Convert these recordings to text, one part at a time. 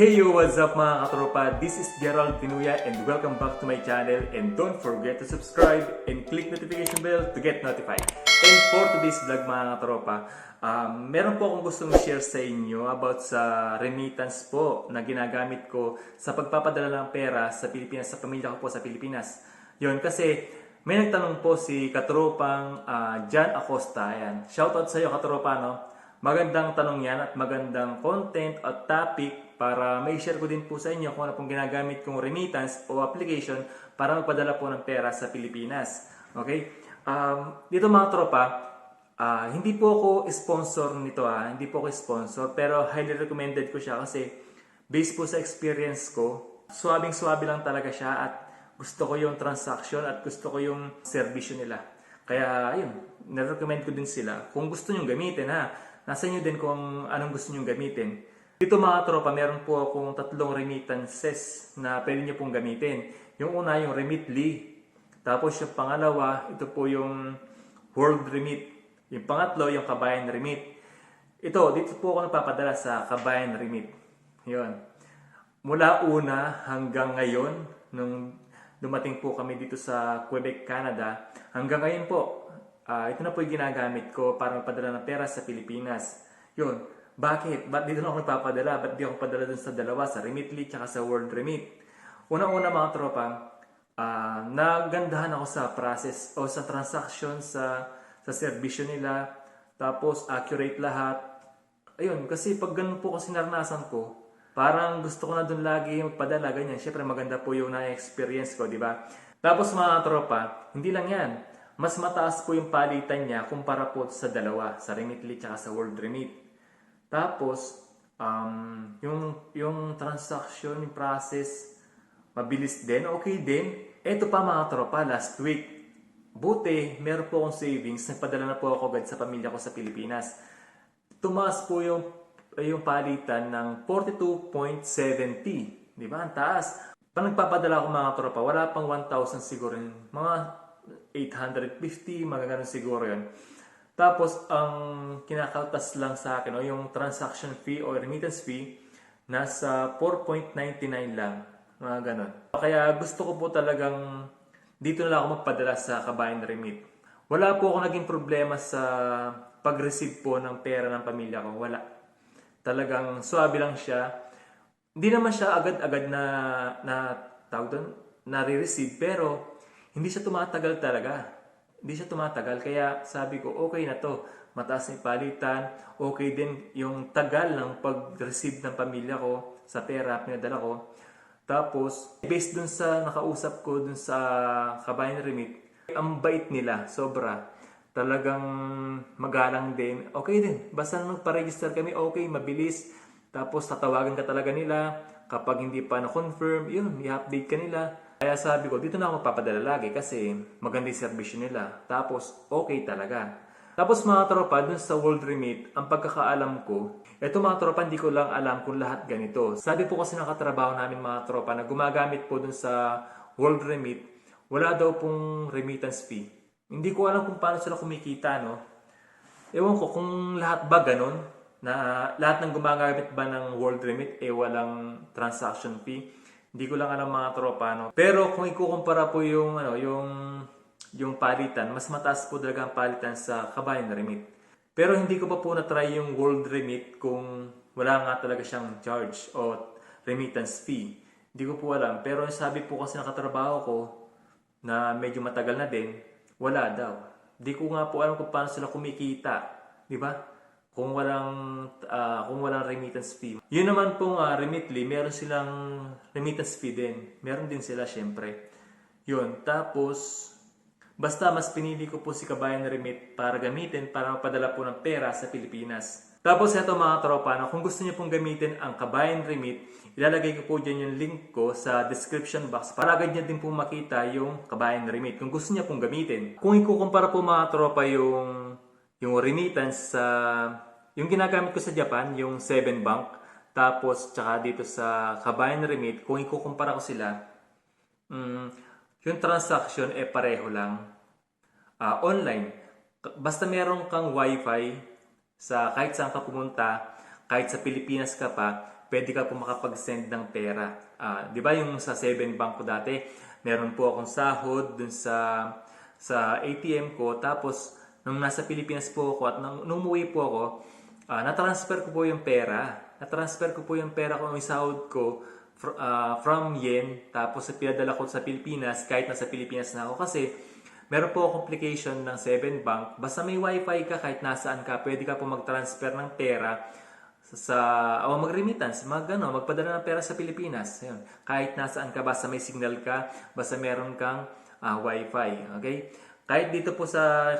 Hey yo, what's up mga katropa? This is Gerald Pinuya and welcome back to my channel, and don't forget to subscribe and click notification bell to get notified. And for today's vlog mga katropa, meron po akong gustong share sa inyo about sa remittance po na ginagamit ko sa pagpapadala ng pera sa Pilipinas, sa pamilya ko po sa Pilipinas. Yun, kasi may nagtanong po si katropang John Acosta. Ayan. Shoutout sa iyo katropa, no? Magandang tanong yan at magandang content at topic para may share ko din po sa inyo kung ano pong ginagamit kong remittance o application para magpadala po ng pera sa Pilipinas. Okay? Dito mga tropa, hindi po ako sponsor nito hindi po ako sponsor, pero highly recommended ko siya kasi based po sa experience ko, swabing-swabe lang talaga siya at gusto ko yung transaction at gusto ko yung servisyo nila. Kaya ayun, na-recommend ko din sila. Kung gusto nyo gamitin nasa inyo din kung anong gusto nyo gamitin. Dito mga tropa, meron po akong 3 remittances na pwede nyo pong gamitin. Yung una, yung Remitly. Tapos yung pangalawa, ito po yung World Remit. Yung pangatlo, yung Kabayan Remit. Dito po ako napapadala sa Kabayan Remit. Yun. Mula una hanggang ngayon, nung dumating po kami dito sa Quebec, Canada, hanggang ngayon po, ito na po yung ginagamit ko para magpadala ng pera sa Pilipinas. Yun. Bakit? Ba't dito na ako nagpapadala? Ba't di ako padala dun sa dalawa? Sa Remitly tsaka sa World Remit. Una-una mga tropa, nagandahan ako sa process o sa transaction sa servisyo nila. Tapos accurate lahat. Ayun, kasi pag ganun po kasi naranasan ko, parang gusto ko na dun lagi magpadala, ganyan. Siyempre maganda po yung na-experience ko, di ba? Tapos mga tropa, hindi lang yan. Mas mataas po yung palitan niya kumpara po sa dalawa, sa Remitly at sa World Remit. Tapos, yung transaction, yung process, mabilis din, okay din. Ito pa mga tropa, last week, buti, meron po akong savings, nagpadala na po ako agad sa pamilya ko sa Pilipinas. Tumaas po yung palitan ng 42.70. Di ba? Ang taas. Pag nagpapadala ako mga tropa, wala pang 1,000 siguro. Mga 850, mga ganun siguro yun. Tapos, ang kinakaltas lang sa akin, yung transaction fee o remittance fee, nasa 4.99 lang. Mga ganun. Kaya gusto ko po talagang dito na lang ako magpadala sa Kabayan Remit. Wala po ako naging problema sa pag-receive po ng pera ng pamilya ko. Wala. Talagang swabe lang siya. Hindi naman siya agad-agad na-receive, pero hindi siya tumatagal talaga. Hindi siya tumatagal. Kaya sabi ko, okay na to. Mataas na palitan. Okay din yung tagal ng pag-receive ng pamilya ko sa pera pinadala ko. Tapos, based dun sa nakausap ko dun sa Kabayan Remit, ang bait nila, sobra. Talagang magalang din. Okay din. Basta magpa-register kami, okay, mabilis. Tapos, tatawagan ka talaga nila. Kapag hindi pa na-confirm, yun, i-update ka nila. Kaya sabi ko, dito na ako magpapadala lagi kasi maganda yung servisyo nila. Tapos, okay talaga. Tapos mga tropa, dun sa World Remit, ang pagkakaalam ko, eto mga tropa, hindi ko lang alam kung lahat ganito. Sabi po kasi ng katrabaho namin mga tropa na gumagamit po dun sa World Remit, wala daw pong remittance fee. Hindi ko alam kung paano sila kumikita, no? Ewan ko kung lahat ba ganun, na lahat ng gumagamit ba ng World Remit, walang transaction fee. Hindi ko lang alam mga tropa, no? Pero kung ikukumpara po yung palitan, mas mataas po talaga ang palitan sa Kabayan Remit. Pero hindi ko pa po na-try yung World Remit kung wala nga talaga siyang charge o remittance fee. Hindi ko po alam. Pero sabi po kasi ng katrabaho ko na medyo matagal na din, wala daw. Hindi ko nga po alam kung paano sila kumikita. Di ba? Kung walang remittance fee. Yun naman pong Remitly, meron silang remittance fee din. Meron din sila syempre. Yun. Tapos, basta mas pinili ko po si Kabayan Remit para gamitin para mapadala po ng pera sa Pilipinas. Tapos ito mga tropa, kung gusto niyo pong gamitin ang Kabayan Remit, ilalagay ko po dyan yung link ko sa description box para agad niya din po makita yung Kabayan Remit kung gusto niya pong gamitin. Kung ikukumpara po mga tropa yung remittance sa yung ginagamit ko sa Japan, yung 7 Bank, tapos tsaka dito sa Kabayan Remit, kung ikukumpara ko sila, yung transaction pareho lang. Online. Basta meron kang wifi sa kahit saan ka pumunta, kahit sa Pilipinas ka pa, pwede ka po makapag-send ng pera. Di ba yung sa 7 Bank ko dati, meron po akong sahod dun sa ATM ko. Tapos, nung nasa Pilipinas po ako at nung umuwi po ako, na-transfer ko po yung pera. Na-transfer ko po yung pera ko, yung sahod ko from yen. Tapos, pinadala ko sa Pilipinas kahit nasa Pilipinas na ako. Kasi, meron po akong application ng 7 Bank. Basta may wifi ka kahit nasaan ka, pwede ka po mag-transfer ng pera o mag-remittance, magpadala ng pera sa Pilipinas. Ayun. Kahit nasaan ka, basta may signal ka, basta meron kang wifi. Okay? Kahit dito po sa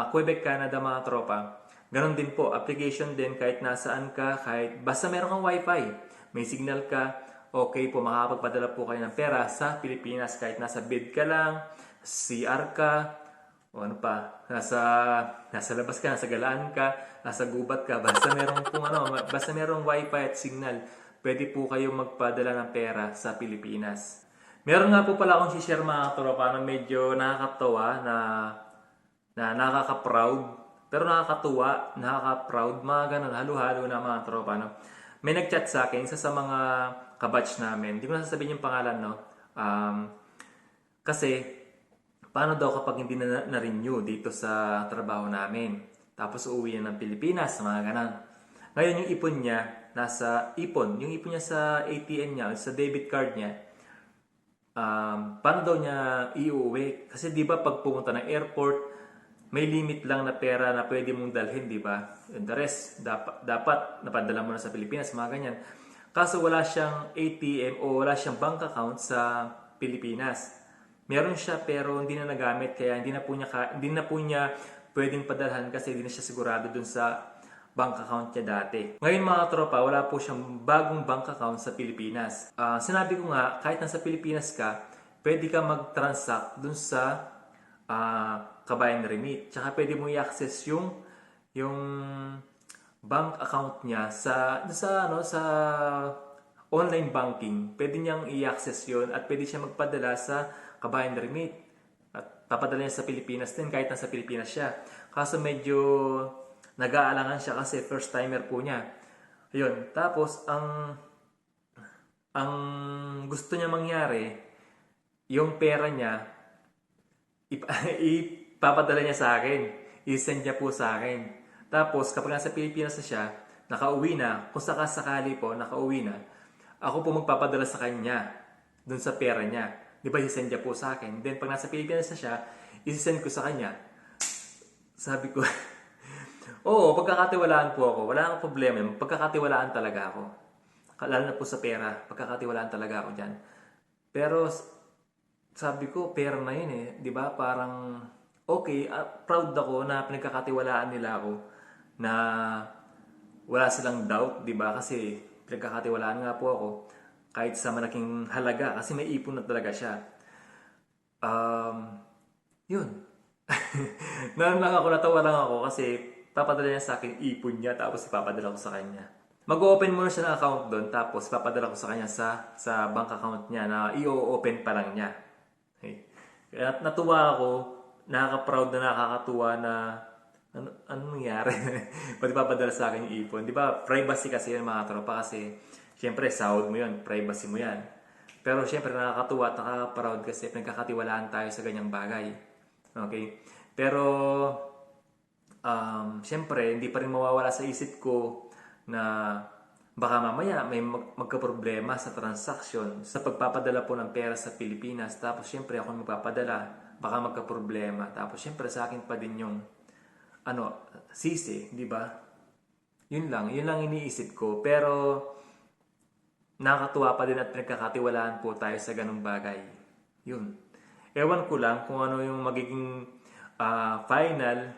Quebec, Canada, mga tropa, ganun din po. Application din kahit nasaan ka, kahit basta meron kang wifi, may signal ka, okay po, makakapagpadala po kayo ng pera sa Pilipinas kahit nasa bed ka lang, CR ka, o ano pa, nasa labas ka, nasa galaan ka, nasa gubat ka, basta merong wifi at signal, pwede po kayo magpadala ng pera sa Pilipinas. Meron nga po pala akong share mga tropa na medyo nakakatawa na nakaka-proud, pero nakakatuwa, nakaka-proud, mga ganun, halo-halo na mga tropa. No? May nag-chat sa akin, isa sa mga kabatch namin, hindi ko na sasabihin yung pangalan, no? Kasi, paano daw kapag hindi na-renew dito sa trabaho namin? Tapos uuwi na ng Pilipinas, mga ganun. Ngayon yung ipon niya, yung ipon niya sa ATM niya, sa debit card niya, paano daw niya iuwi? Kasi di ba pag pumunta ng airport, may limit lang na pera na pwede mong dalhin, di ba? And the rest, dapat napadala mo na sa Pilipinas, mga ganyan. Kaso wala siyang ATM o wala siyang bank account sa Pilipinas. Meron siya pero hindi na nagamit kaya hindi na po niya pwedeng padalhan kasi hindi na siya sigurado dun sa bank account niya dati. Ngayon mga tropa, wala po siyang bagong bank account sa Pilipinas. Sinabi ko nga, kahit nasa Pilipinas ka, pwede ka mag-transact dun sa Kabayan Remit. Tsaka pwede mo i-access yung bank account niya sa online banking. Pwede niyang i-access yun at pwede siya magpadala sa Kabayan Remit. At papadala niya sa Pilipinas din kahit nasa Pilipinas siya. Kaso medyo nag-aalangan siya kasi first timer po niya. Ayun. Tapos ang gusto niya mangyari, yung pera niya ipapadala niya sa akin. I-send niya po sa akin. Tapos kapag nasa Pilipinas na siya, nakauwi na, kung sakasakali po nakauwi na, ako po magpapadala sa kanya dun sa pera niya. Di ba, i-send niya po sa akin. Then, pag nasa Pilipinas na siya, i-send ko sa kanya. Sabi ko, oo, pagkakatiwalaan po ako. Wala akong problema. Pagkakatiwalaan talaga ako. Lalo na po sa pera. Pagkakatiwalaan talaga ako dyan. Pero, sabi ko, pera na yun eh. Di ba? Parang, okay, proud ako na pinagkakatiwalaan nila ako na wala silang doubt, di ba? Kasi, pinagkakatiwalaan nga po ako. Kahit sa malaking halaga kasi may ipon na talaga siya. Yun. Natawa lang ako kasi papadala niya sa akin ipon niya tapos ipapadala ko sa kanya. Mag-open muna siya ng account doon tapos ipapadala ko sa kanya sa bank account niya na i-open pa lang niya. Okay. Kaya natuwa ako, nakaka-proud na nakakatuwa na ano nangyari? Pati papadala sa akin yung ipon. Di ba, privacy kasi yun mga tropa kasi siyempre, sahod mo yun, privacy mo yan. Pero siyempre, nakakatuwa at nakaka-proud kasi pinagkakatiwalaan tayo sa ganyang bagay. Okay? Pero, siyempre, hindi pa rin mawawala sa isip ko na baka mamaya may magka-problema sa transaction, sa pagpapadala po ng pera sa Pilipinas. Tapos, siyempre, ako magpapadala, baka magka-problema. Tapos, siyempre, sa akin pa din yung sisi, di ba? Yun lang iniisip ko. Pero, nakakatuwa pa din at pinagkakatiwalaan po tayo sa ganung bagay. Yun. Ewan ko lang kung ano yung magiging final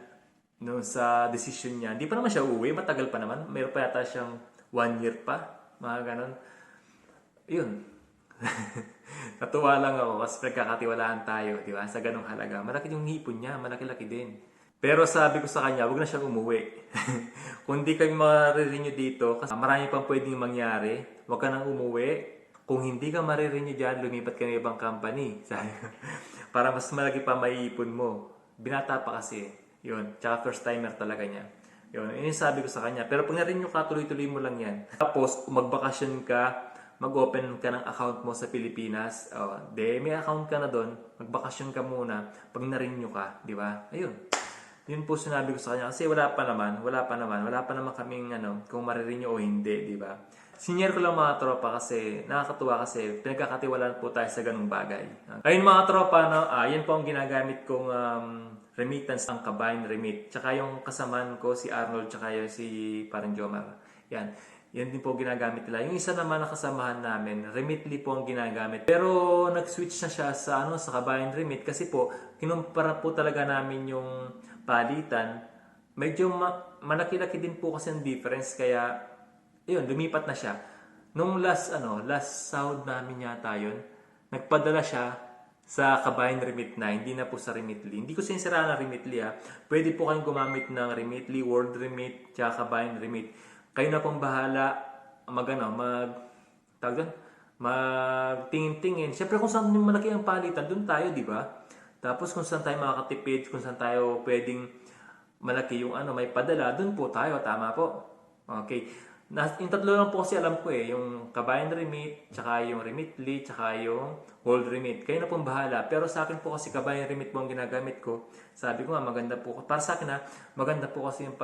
no, sa decision niya. Hindi pa naman siya uuwi. Matagal pa naman. Mayroon pa yata siyang 1 year pa. Mga ganon. Yun. Natuwa lang ako kasi pinagkakatiwalaan tayo. Di ba? Sa ganung halaga. Malaki yung hipon niya. Malaki-laki din. Pero sabi ko sa kanya, huwag na siyang umuwi. Kung hindi kayo marirenew dito, kasi marami pang pwedeng mangyari, huwag ka nang umuwi. Kung hindi ka marirenew dyan, lumipat ka ng ibang company. Para mas malaki pa maiipon mo. Binata pa kasi. Yun. Tsaka first timer talaga niya. Yun yung sabi ko sa kanya. Pero pag na-renew ka, tuloy-tuloy mo lang yan. Tapos, kung magbakasyon ka, mag-open ka ng account mo sa Pilipinas, may account ka na doon, magbakasyon ka muna, pag na-renew ka, di ba? Ayun. Yun po sinabi ko sa kanya. Kasi wala pa naman kaming kung marirenew o hindi, di ba? Senior ko lang mga tropa kasi nakakatuwa kasi pinagkakatiwalaan po tayo sa ganung bagay. Ayun mga tropa, yan po ang ginagamit kong remittance, ang Kabayan Remit. Tsaka yung kasamaan ko si Arnold, tsaka yung si parang Jomar. Yan din po ginagamit nila. Yung isa naman na kasamahan namin, Remitly po ang ginagamit. Pero nag-switch na siya sa Kabayan Remit kasi po kinumpara po talaga namin yung palitan. Medyo malaki-laki din po kasi ang difference kaya ayun, lumipat na siya. Nung last sahod namin yata yun, nagpadala siya sa Kabayan Remit na, hindi na po sa Remitly. Hindi ko sinisiraan ng Remitly ha. Pwede po kayong gumamit ng Remitly, World Remit, tsaka Kabayan Remit. Kayo na pong bahala magtingin-tingin. Siyempre kung saan yung malaki ang palitan, dun tayo, di ba? Tapos kung saan tayo makakatipid, kung saan tayo pwedeng malaki yung may padala, dun po tayo, tama po. Okay. Yung tatlo lang po kasi alam ko yung Kabayan Remit, tsaka yung Remitly, tsaka yung World Remit. Kayo na pong bahala. Pero sa akin po kasi Kabayan Remit po ang ginagamit ko. Sabi ko nga maganda po. Para sa akin maganda po kasi yung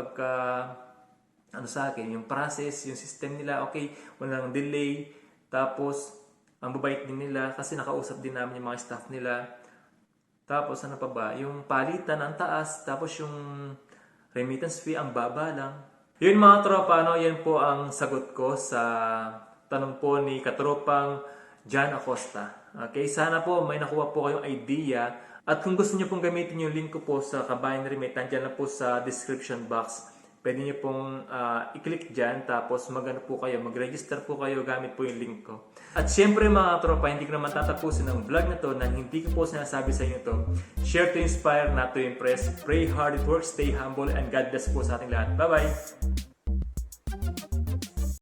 sa akin, yung process, yung system nila, okay, walang delay. Tapos, ang babait din nila kasi nakausap din namin yung mga staff nila. Tapos, ano pa ba? Yung palitan ang taas. Tapos, yung remittance fee ang baba lang. Yun mga tropa, yan po ang sagot ko sa tanong po ni katropang John Acosta. Okay, sana po may nakuha po kayong idea. At kung gusto niyo pong gamitin yung link ko po sa Kabayan Remit, nandiyan na po sa description box. Pwede niyo pong i-click dyan, tapos mag-register po kayo gamit po yung link ko. At syempre mga tropa, hindi ko naman tatapusin ang vlog na to na hindi ko po sinasabi sa inyo to. Share to inspire, not to impress. Pray hard at work, stay humble, and God bless po sa ating lahat. Bye-bye!